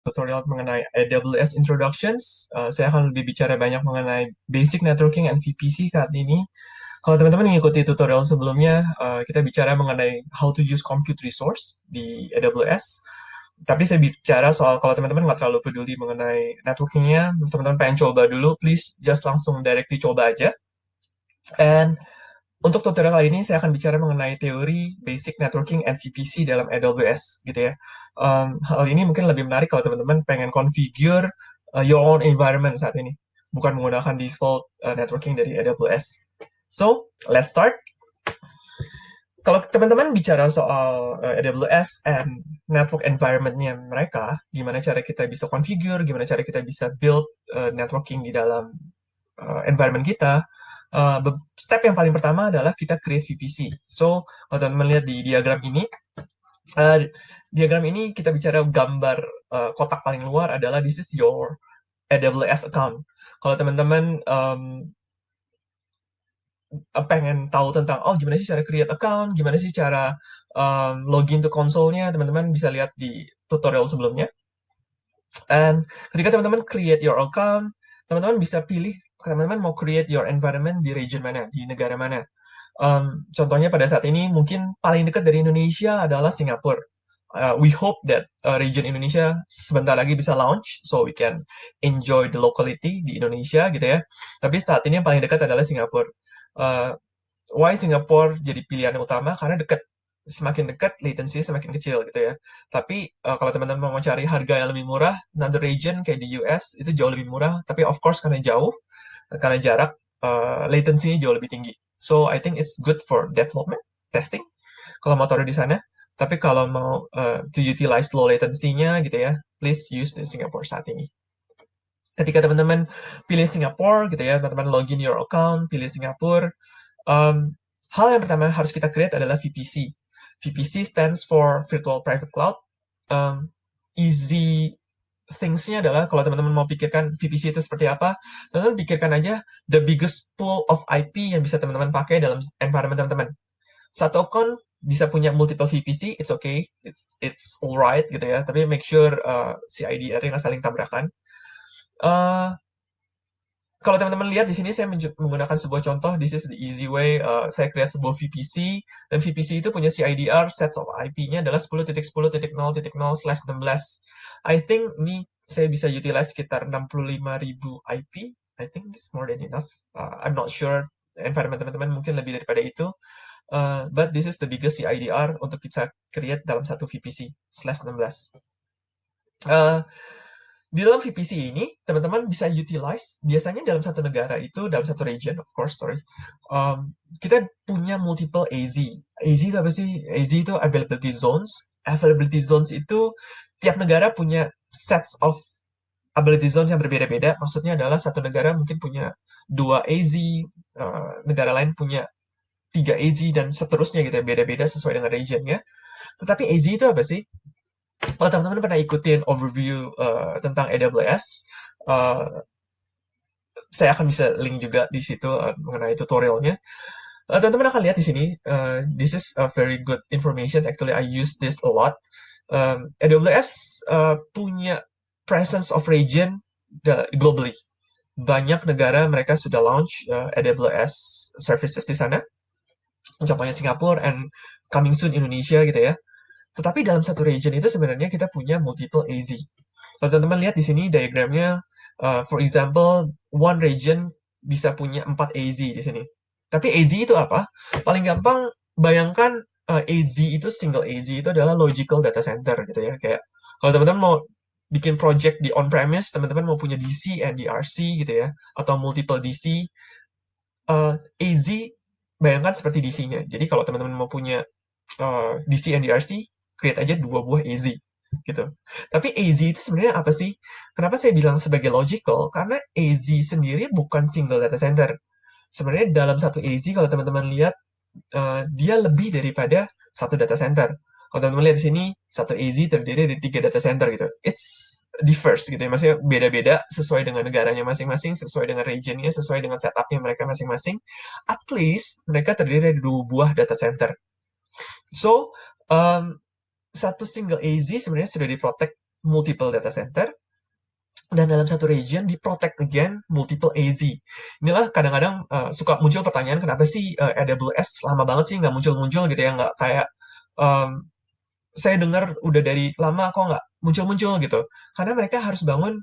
tutorial mengenai AWS Introductions. Saya akan lebih bicara banyak mengenai basic networking and VPC saat ini. Kalau teman-teman mengikuti tutorial sebelumnya, kita bicara mengenai how to use compute resource di AWS. Tapi saya bicara soal kalau teman-teman nggak terlalu peduli mengenai networkingnya, teman-teman pengen coba dulu, please just langsung directly coba aja. And untuk tutorial kali ini saya akan bicara mengenai teori basic networking and VPC dalam AWS gitu ya. Hal ini mungkin lebih menarik kalau teman-teman pengen configure your own environment saat ini, bukan menggunakan default networking dari AWS. So, let's start. Kalau teman-teman bicara soal AWS and network environment-nya mereka, gimana cara kita bisa configure, gimana cara kita bisa build networking di dalam environment kita, step yang paling pertama adalah kita create VPC. So, kalau teman-teman lihat di diagram ini kita bicara gambar kotak paling luar adalah this is your AWS account. Kalau teman-teman pengen tahu tentang, oh gimana sih cara create account, gimana sih cara login ke konsolnya, teman-teman bisa lihat di tutorial sebelumnya. And ketika teman-teman create your account, teman-teman bisa pilih teman-teman mau create your environment di region mana, di negara mana. Contohnya pada saat ini mungkin paling dekat dari Indonesia adalah Singapura. We hope that region Indonesia sebentar lagi bisa launch, so we can enjoy the locality di Indonesia gitu ya. Tapi saat ini yang paling dekat adalah Singapura. Uh, why Singapura jadi pilihan utama? Karena dekat. Semakin dekat, latency semakin kecil gitu ya. Tapi kalau teman-teman mau cari harga yang lebih murah, another region kayak di US itu jauh lebih murah. Tapi of course karena jauh, karena jarak, latency-nya jauh lebih tinggi. So I think it's good for development, testing, kalau mau taruh di sana. Tapi kalau mau to utilize low latency-nya gitu ya, please use di Singapore saat ini. Ketika teman-teman pilih Singapore gitu ya, teman-teman login your account, pilih Singapore, hal yang pertama harus kita create adalah VPC. VPC stands for Virtual Private Cloud. Easy things-nya adalah kalau teman-teman mau pikirkan VPC itu seperti apa, teman-teman pikirkan aja the biggest pool of IP yang bisa teman-teman pakai dalam environment teman-teman. Satu account bisa punya multiple VPC, it's okay, it's alright gitu ya. Tapi make sure CIDR-nya nggak saling tabrakan. Uh, Kalau teman-teman lihat di sini saya menggunakan sebuah contoh, this is the easy way. Saya create sebuah VPC, dan VPC itu punya CIDR, sets of IP-nya adalah 10.10.0/16. I think ini saya bisa utilize sekitar 65.000 IP. I think it's more than enough. I'm not sure environment teman-teman mungkin lebih daripada itu. But this is the biggest CIDR untuk kita create dalam satu VPC /16. Di dalam VPC ini, teman-teman bisa utilize, biasanya dalam satu negara itu, dalam satu region, of course, sorry, kita punya multiple AZ. AZ itu apa sih? AZ itu availability zones. Availability zones itu, tiap negara punya sets of availability zones yang berbeda-beda. Maksudnya adalah satu negara mungkin punya 2 AZ, negara lain punya 3 AZ, dan seterusnya gitu ya, beda-beda sesuai dengan regionnya. Tetapi AZ itu apa sih? Kalau teman-teman pernah ikutin overview tentang AWS, saya akan bisa link juga di situ mengenai tutorialnya. Teman-teman akan lihat di sini, this is a very good information. Actually, I use this a lot. AWS punya presence of region globally. Banyak negara mereka sudah launch AWS services di sana. Contohnya Singapura and coming soon Indonesia gitu ya. Tetapi dalam satu region itu sebenarnya kita punya multiple AZ. Kalau teman-teman lihat di sini diagramnya, for example, one region bisa punya 4 AZ di sini. Tapi AZ itu apa? Paling gampang bayangkan AZ itu single AZ itu adalah logical data center gitu ya. Kayak kalau teman-teman mau bikin project di on-premise, teman-teman mau punya DC and DRC gitu ya, atau multiple DC, AZ bayangkan seperti DC-nya. Jadi kalau teman-teman mau punya DC and DRC, create aja 2 buah AZ gitu. Tapi AZ itu sebenarnya apa sih? Kenapa saya bilang sebagai logical? Karena AZ sendiri bukan single data center. Sebenarnya dalam satu AZ kalau teman-teman lihat, dia lebih daripada satu data center. Kalau teman-teman lihat di sini, satu AZ terdiri dari 3 data center gitu. It's diverse gitu ya, maksudnya beda-beda sesuai dengan negaranya masing-masing, sesuai dengan regionnya, sesuai dengan setupnya mereka masing-masing. At least mereka terdiri dari 2 buah data center. So, satu single AZ sebenarnya sudah diprotect multiple data center, dan dalam satu region di-protect again multiple AZ. Inilah kadang-kadang suka muncul pertanyaan, kenapa sih AWS lama banget sih nggak muncul-muncul gitu ya, nggak kayak saya dengar udah dari lama kok nggak muncul-muncul gitu. Karena mereka harus bangun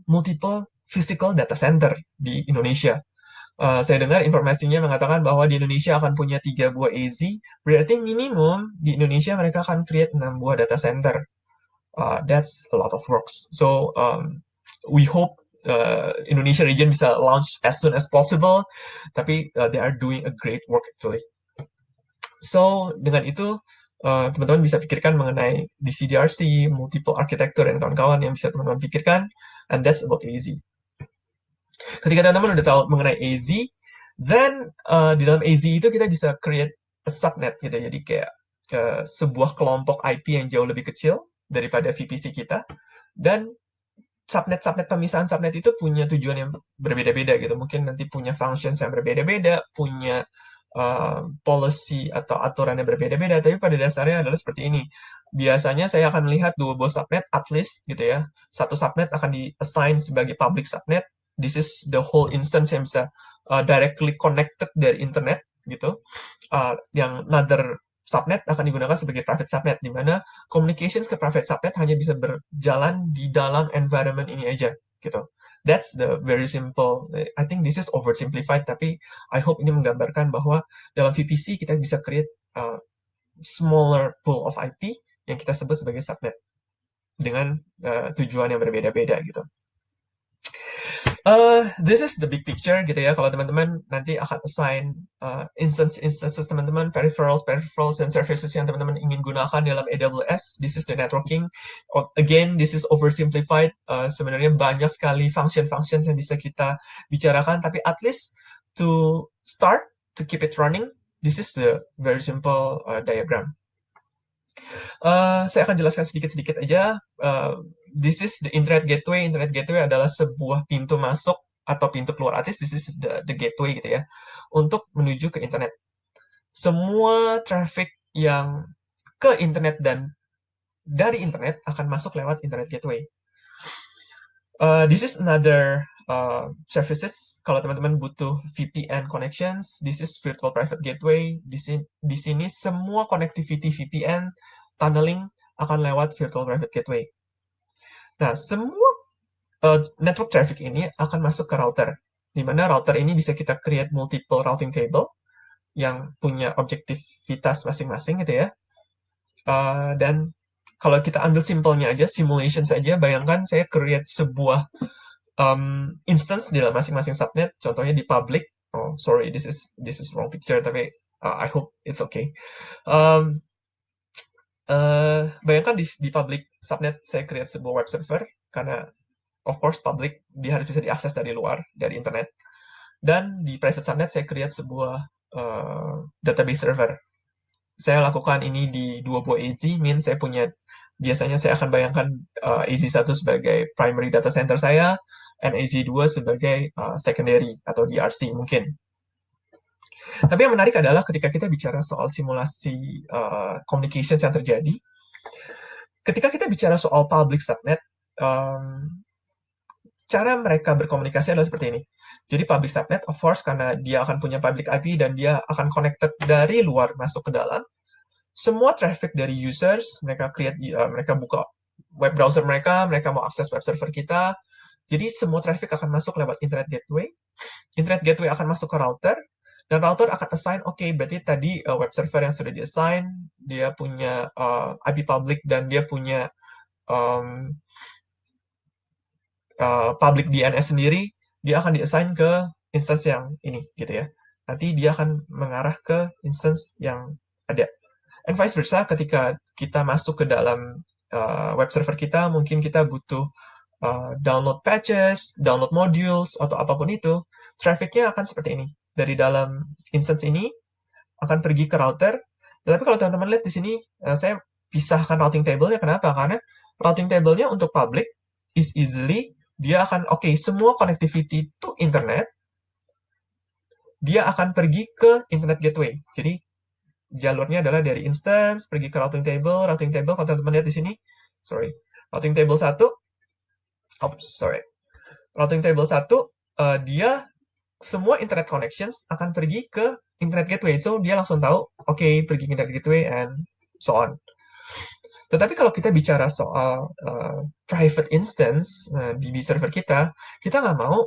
multiple physical data center di Indonesia. Saya dengar informasinya mengatakan bahwa di Indonesia akan punya 3 buah AZ, berarti minimum di Indonesia mereka akan create 6 buah data center. That's a lot of works. So we hope Indonesia region bisa launch as soon as possible. Tapi they are doing a great work actually. So dengan itu teman-teman bisa pikirkan mengenai DCDRC, multiple architecture dan kawan-kawan yang bisa teman-teman pikirkan. And that's about AZ. Ketika teman-teman udah tahu mengenai AZ, then di dalam AZ itu kita bisa create a subnet gitu. Jadi kayak sebuah kelompok IP yang jauh lebih kecil daripada VPC kita. Dan subnet pemisahan subnet itu punya tujuan yang berbeda-beda gitu. Mungkin nanti punya functions yang berbeda-beda, punya policy atau aturan yang berbeda-beda, tapi pada dasarnya adalah seperti ini. Biasanya saya akan melihat 2 buah subnet at least gitu ya. Satu subnet akan di-assign sebagai public subnet. This is the whole instance yang bisa directly connected dari internet gitu. Yang another subnet akan digunakan sebagai private subnet, di mana communications ke private subnet hanya bisa berjalan di dalam environment ini aja gitu. That's the very simple. I think this is oversimplified, tapi I hope ini menggambarkan bahwa dalam VPC kita bisa create smaller pool of IP yang kita sebut sebagai subnet dengan tujuan yang berbeda-beda gitu. This is the big picture gitu ya. Kalau teman-teman nanti akan assign instances teman-teman, peripherals, dan services yang teman-teman ingin gunakan dalam AWS. This is the networking. Again, this is oversimplified. Sebenarnya banyak sekali function-functions yang bisa kita bicarakan, tapi at least to start, to keep it running, this is the very simple diagram. Saya akan jelaskan sedikit-sedikit aja. This is the Internet Gateway. Internet Gateway adalah sebuah pintu masuk atau pintu keluar artis. This is the gateway gitu ya, untuk menuju ke internet. Semua traffic yang ke internet dan dari internet akan masuk lewat Internet Gateway. This is another services. Kalau teman-teman butuh VPN connections, this is Virtual Private Gateway. Di sini semua connectivity VPN, tunneling akan lewat Virtual Private Gateway. Nah, semua network traffic ini akan masuk ke router, di mana router ini bisa kita create multiple routing table yang punya objektivitas masing-masing gitu ya. Dan kalau kita ambil simpelnya aja, simulation saja, bayangkan saya create sebuah instance di dalam masing-masing subnet, contohnya di public. Oh, sorry, this is wrong picture, tapi I hope it's okay. Bayangkan di public subnet saya create sebuah web server, karena of course public dia harus bisa diakses dari luar, dari internet. Dan di private subnet saya create sebuah database server. Saya lakukan ini di 2 buah AZ, means biasanya saya akan bayangkan AZ1 sebagai primary data center saya, and AZ2 sebagai secondary atau DRC mungkin. Tapi yang menarik adalah ketika kita bicara soal simulasi communications yang terjadi, ketika kita bicara soal public subnet, cara mereka berkomunikasi adalah seperti ini. Jadi public subnet, of course, karena dia akan punya public IP dan dia akan connected dari luar masuk ke dalam, semua traffic dari users, mereka buka web browser mereka mau akses web server kita, jadi semua traffic akan masuk lewat Internet Gateway. Internet Gateway akan masuk ke router, dan router akan assign, oke, berarti tadi web server yang sudah di-assign, dia punya IP public dan dia punya public DNS sendiri, dia akan di-assign ke instance yang ini, gitu ya. Nanti dia akan mengarah ke instance yang ada. And vice versa, ketika kita masuk ke dalam web server kita, mungkin kita butuh download patches, download modules, atau apapun itu, traffic-nya akan seperti ini. Dari dalam instance ini, akan pergi ke router. Tetapi kalau teman-teman lihat di sini, saya pisahkan routing table-nya. Kenapa? Karena routing table-nya untuk public is easily, dia akan, semua connectivity to internet, dia akan pergi ke Internet Gateway. Jadi, jalurnya adalah dari instance, pergi ke routing table kalau teman-teman lihat di sini, sorry, Routing table 1, sorry. Routing table 1, dia semua internet connections akan pergi ke internet gateway. So, dia langsung tahu, oke, pergi ke internet gateway and so on. Tetapi kalau kita bicara soal private instance, DB server kita nggak mau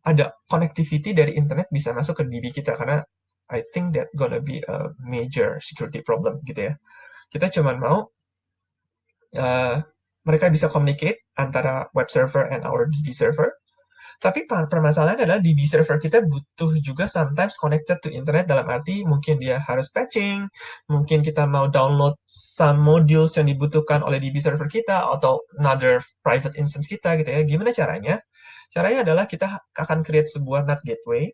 ada connectivity dari internet bisa masuk ke DB kita, karena I think that gonna be a major security problem gitu ya. Kita cuma mau mereka bisa communicate antara web server and our DB server. Tapi permasalahannya adalah DB server kita butuh juga sometimes connected to internet, dalam arti mungkin dia harus patching, mungkin kita mau download some modules yang dibutuhkan oleh DB server kita atau another private instance kita gitu ya. Gimana caranya? Caranya adalah kita akan create sebuah NAT gateway.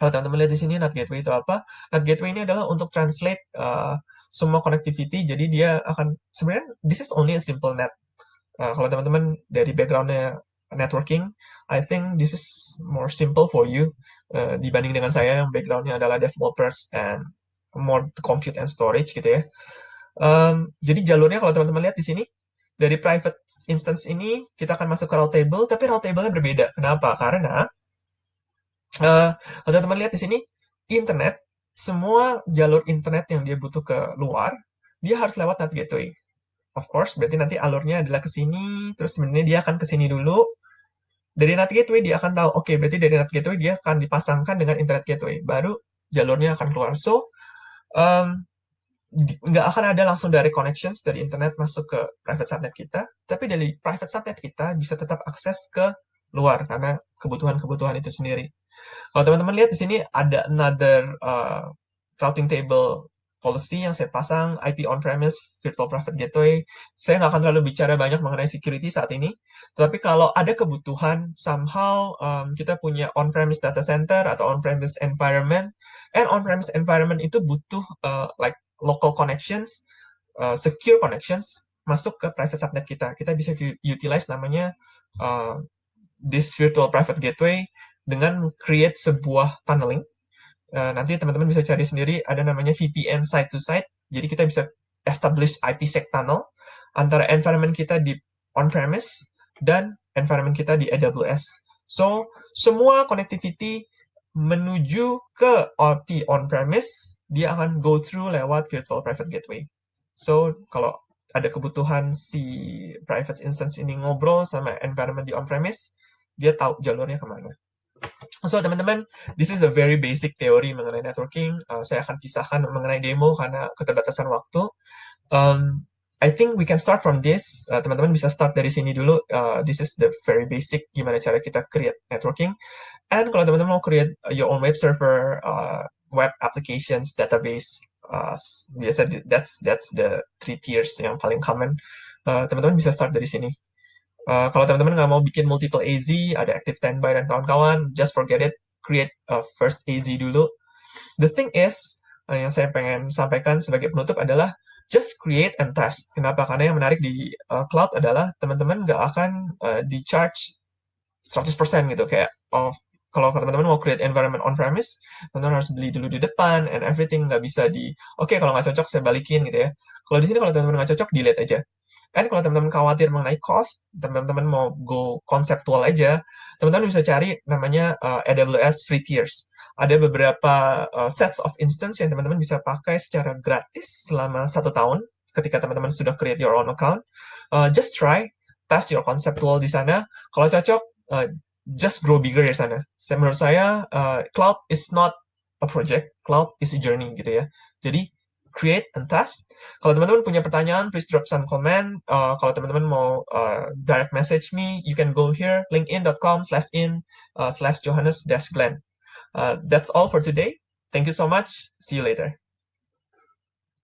Kalau teman-teman lihat di sini NAT gateway itu apa? NAT gateway ini adalah untuk translate semua connectivity. Jadi dia akan, sebenarnya this is only a simple NAT. Kalau teman-teman dari background-nya networking, I think this is more simple for you dibanding dengan saya yang background-nya adalah developers and more compute and storage gitu ya. Jadi jalurnya kalau teman-teman lihat di sini, dari private instance ini kita akan masuk ke route table, tapi route table-nya berbeda. Kenapa? Karena kalau teman-teman lihat di sini, internet, semua jalur internet yang dia butuh ke luar, dia harus lewat NAT gateway. Of course, berarti nanti alurnya adalah ke sini, terus sebenarnya dia akan ke sini dulu. Dari NAT gateway dia akan tahu, oke, berarti dari NAT gateway dia akan dipasangkan dengan internet gateway, baru jalurnya akan keluar. So, nggak akan ada langsung dari connections dari internet masuk ke private subnet kita, tapi dari private subnet kita bisa tetap akses ke luar karena kebutuhan-kebutuhan itu sendiri. Kalau teman-teman lihat di sini ada another routing table policy yang saya pasang, IP on-premise, virtual private gateway. Saya nggak akan terlalu bicara banyak mengenai security saat ini, tetapi kalau ada kebutuhan, somehow kita punya on-premise data center atau on-premise environment, and on-premise environment itu butuh like local connections, secure connections, masuk ke private subnet kita. Kita bisa utilize namanya this virtual private gateway dengan create sebuah tunneling. Nanti teman-teman bisa cari sendiri, ada namanya VPN site to site. Jadi kita bisa establish IPsec tunnel antara environment kita di on-premise dan environment kita di AWS. So, semua connectivity menuju ke IP on-premise, dia akan go through lewat virtual private gateway. So, kalau ada kebutuhan si private instance ini ngobrol sama environment di on-premise, dia tahu jalurnya kemana. So, teman-teman, this is a very basic teori mengenai networking. Saya akan pisahkan mengenai demo karena keterbatasan waktu. I think we can start from this. Teman-teman bisa start dari sini dulu. This is the very basic gimana cara kita create networking. And kalau teman-teman mau create your own web server, web applications, database, biasa that's the 3 tiers yang paling common. Teman-teman bisa start dari sini. Kalau teman-teman nggak mau bikin multiple AZ, ada Active Standby dan kawan-kawan, just forget it. Create first AZ dulu. The thing is, yang saya pengen sampaikan sebagai penutup adalah just create and test. Kenapa? Karena yang menarik di cloud adalah teman-teman nggak akan di-charge 100% gitu. Kayak, kalau teman-teman mau create environment on-premise, teman-teman harus beli dulu di depan, and everything nggak bisa oke, kalau nggak cocok saya balikin gitu ya. Kalau di sini kalau teman-teman nggak cocok, delete aja. Kan kalau teman-teman khawatir mengenai cost, teman-teman mau go konseptual aja, teman-teman bisa cari namanya AWS free tiers. Ada beberapa sets of instance yang teman-teman bisa pakai secara gratis selama 1 tahun ketika teman-teman sudah create your own account. Just try, test your conceptual di sana. Kalau cocok, just grow bigger di sana. Menurut saya, cloud is not a project, cloud is a journey gitu ya. Jadi, create and test. Kalau teman-teman punya pertanyaan, please drop some comment. Kalau teman-teman mau direct message me, you can go here, linkedin.com/in/Johannes-Glenn. That's all for today. Thank you so much. See you later.